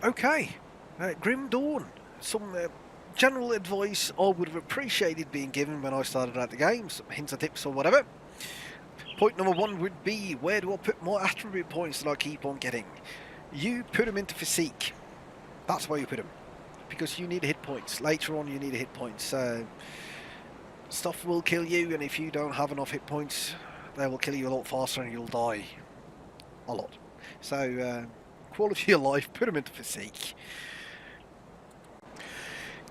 Okay, Grim Dawn. Some general advice I would have appreciated being given when I started out the game, some hints or tips or whatever. Point number one would be, where do I put my attribute points that I keep on getting? You put them into physique. That's where you put them. Because you need hit points. Later on you need hit points. Stuff will kill you, and if you don't have enough hit points, they will kill you a lot faster and you'll die a lot. So, quality of life, put them into physique.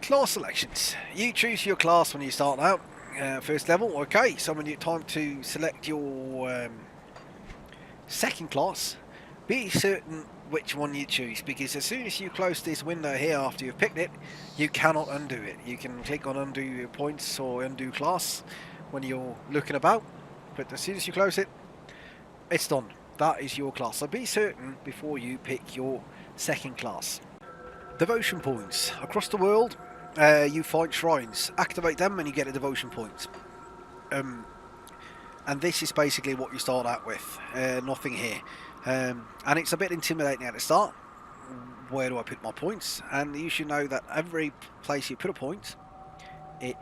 Class selections. You choose your class when you start out. First level, okay, so when it's time to select your second class, be certain which one you choose, because as soon as you close this window here after you've picked it, you cannot undo it. You can click on undo your points or undo class when you're looking about, but as soon as you close it, it's done. That is your class, so be certain before you pick your second class. Devotion points. Across the world, you find shrines. Activate them and you get a devotion point. And this is basically what you start out with. Nothing here. And it's a bit intimidating at the start. Where do I put my points? And you should know that every place you put a point, it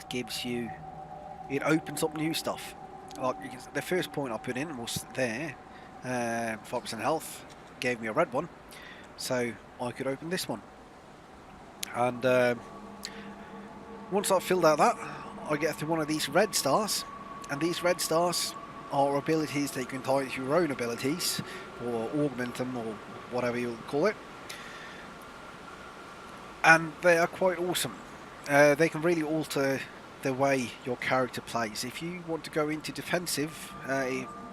opens up new stuff. Like the first point I put in was there. 5% health. Gave me a red one. So I could open this one. And once I've filled out that, I get to one of these red stars, and these red stars are abilities that you can tie to your own abilities, or augment them, or whatever you'll call it. And they are quite awesome. They can really alter the way your character plays. If you want to go into defensive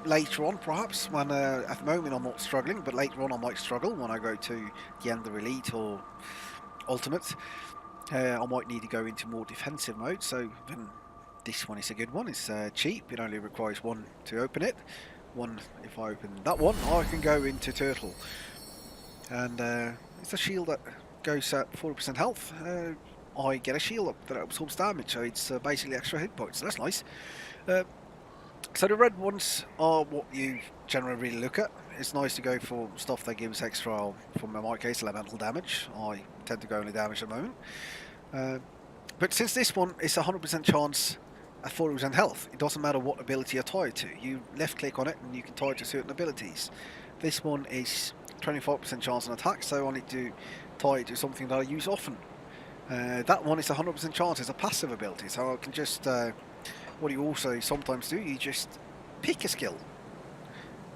later on, perhaps, when at the moment I'm not struggling, but later on I might struggle when I go to the end of Elite or Ultimate. I might need to go into more defensive mode, so then this one is a good one. It's cheap, it only requires one to open it. One, if I open that one, I can go into Turtle. And it's a shield that goes at 40% health. I get a shield that absorbs damage, so it's basically extra hit points, so that's nice. So the red ones are what you generally really look at. It's nice to go for stuff that gives extra, from in my case, elemental damage. I tend to go only damage at the moment. But since this one is a 100% chance at 40% health, it doesn't matter what ability you tie it to. You left click on it and you can tie it to certain abilities. This one is 25% chance on attack, so I need to tie it to something that I use often. That one is a 100% chance, it's a passive ability, so I can just... what you also sometimes do, you just pick a skill.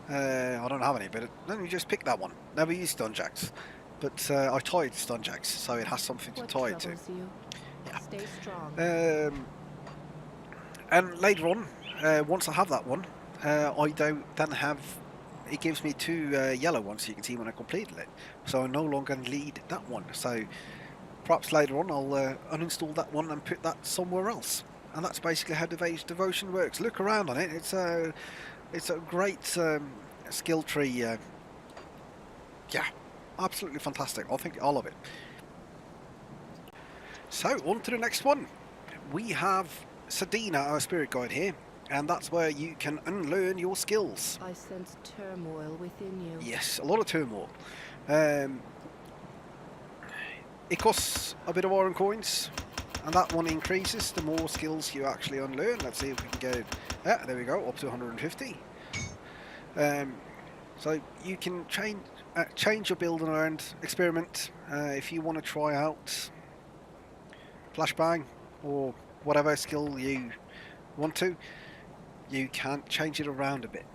I don't have any, but then you just pick that one. Never use Stunjacks, but I tie it to Stunjacks, so it has something to tie it to. Yeah. Stay strong. And later on, once I have that one, I don't then have. It gives me two yellow ones, so you can see when I completed it. So I no longer need that one. So perhaps later on, I'll uninstall that one and put that somewhere else. And that's basically how devotion works. Look around on it. It's a great skill tree. Yeah, absolutely fantastic. I think I love it. So on to the next one. We have Sedina, our spirit guide here, and that's where you can unlearn your skills. I sense turmoil within you. Yes, a lot of turmoil. It costs a bit of iron coins. And that one increases the more skills you actually unlearn. Let's see if we can go... Yeah, there we go, up to 150. So you can change your build around, experiment. If you want to try out Flashbang or whatever skill you want to, you can change it around a bit.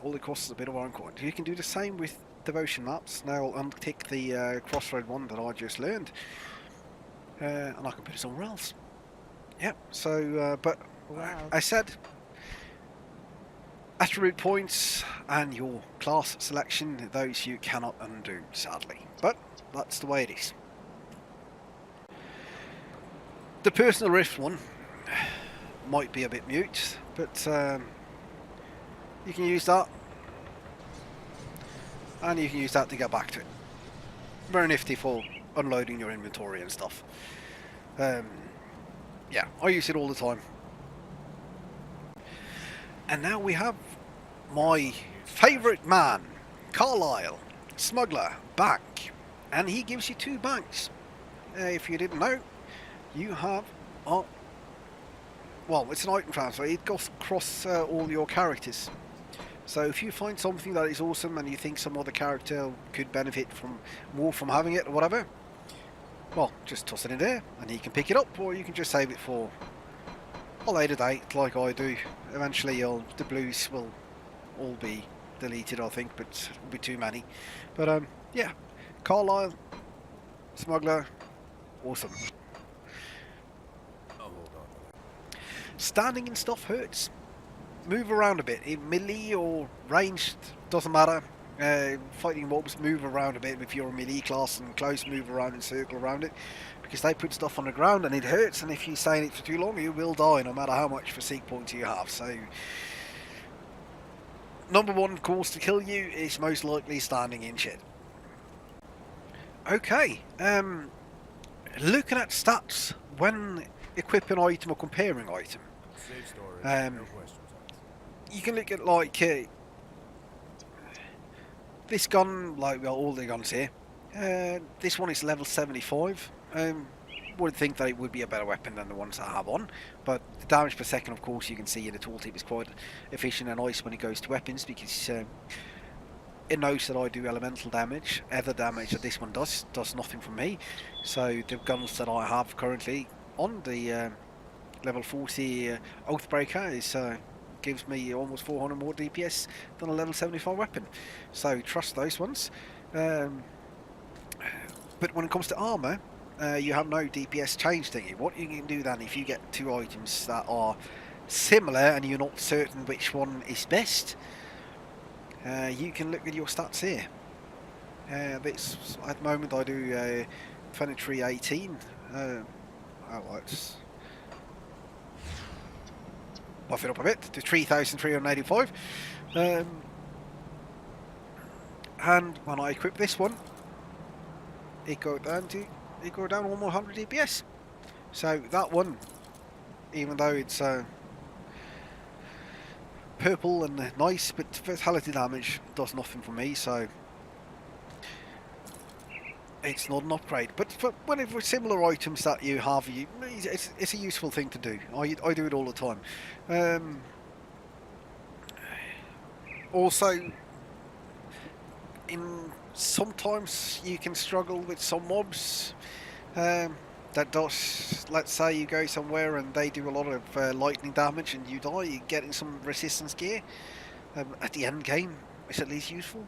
All it costs is a bit of iron coins. You can do the same with devotion maps. Now I'll untick the crossroad one that I just learned. And I can put it somewhere else. Yep, so, but Wow. I said attribute points and your class selection, those you cannot undo, sadly. But that's the way it is. The personal rift one might be a bit mute, but you can use that. And you can use that to get back to it. Very nifty for unloading your inventory and stuff. Yeah, I use it all the time. And now we have my favourite man, Carlisle, smuggler, back. and he gives you 2 banks. If you didn't know, you have... well, it's an item transfer. It goes across all your characters. So if you find something that is awesome and you think some other character could benefit from more from having it or whatever, well, just toss it in there and he can pick it up, or you can just save it for a later date like I do. Eventually the blues will all be deleted, I think, but it'll be too many. But yeah, Carlisle, Smuggler, awesome. Standing in stuff hurts. Move around a bit. In melee or ranged, doesn't matter. Fighting mobs, move around a bit. If you're a melee class and close, move around and circle around it, because they put stuff on the ground and it hurts, and if you stay in it for too long you will die, no matter how much physique points you have. So number one cause to kill you is most likely standing in shit. Okay, looking at stats when equipping an item or comparing item. You can look at like this gun, like well, all the guns here. This one is level 75. Would think that it would be a better weapon than the ones I have on, but the damage per second, of course, you can see in the tooltip is quite efficient and nice when it goes to weapons, because it knows that I do elemental damage. Other damage that this one does nothing for me. So the guns that I have currently on the level 40 Oathbreaker is gives me almost 400 more DPS than a level 75 weapon. So trust those ones. But when it comes to armour, you have no DPS change thingy. What you can do then, if you get 2 items that are similar and you're not certain which one is best, you can look at your stats here. This, at the moment I do 2318. Let's buff it up a bit to 3,385. And when I equip this one, it goes down almost 100 DPS. So that one, even though it's purple and nice, but fatality damage does nothing for me, so it's not an upgrade. But for whenever similar items that you have, it's a useful thing to do. I do it all the time. Also, sometimes you can struggle with some mobs. That does, let's say you go somewhere and they do a lot of lightning damage and you die, you're getting some resistance gear. At the end game, it's at least useful.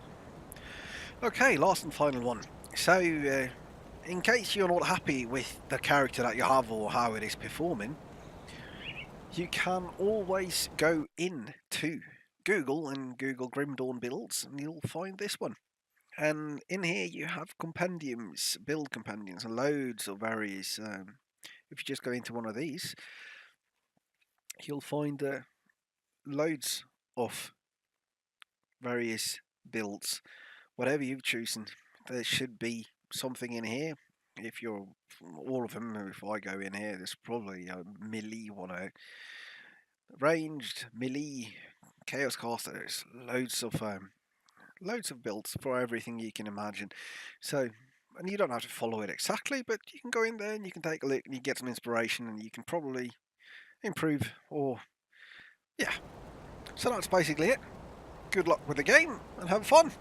Okay, last and final one. So, in case you're not happy with the character that you have or how it is performing, you can always go into Google and Google Grim Dawn builds and you'll find this one. And in here you have compendiums, build compendiums, and loads of various. If you just go into one of these, you'll find loads of various builds. Whatever you've chosen, there should be something in here. If you're all of them, if I go in here, there's probably a melee one out. Ranged, melee, chaos caster. There's loads of builds for everything you can imagine. So, and you don't have to follow it exactly, but you can go in there and you can take a look and you get some inspiration and you can probably improve, or yeah. So that's basically it. Good luck with the game and have fun.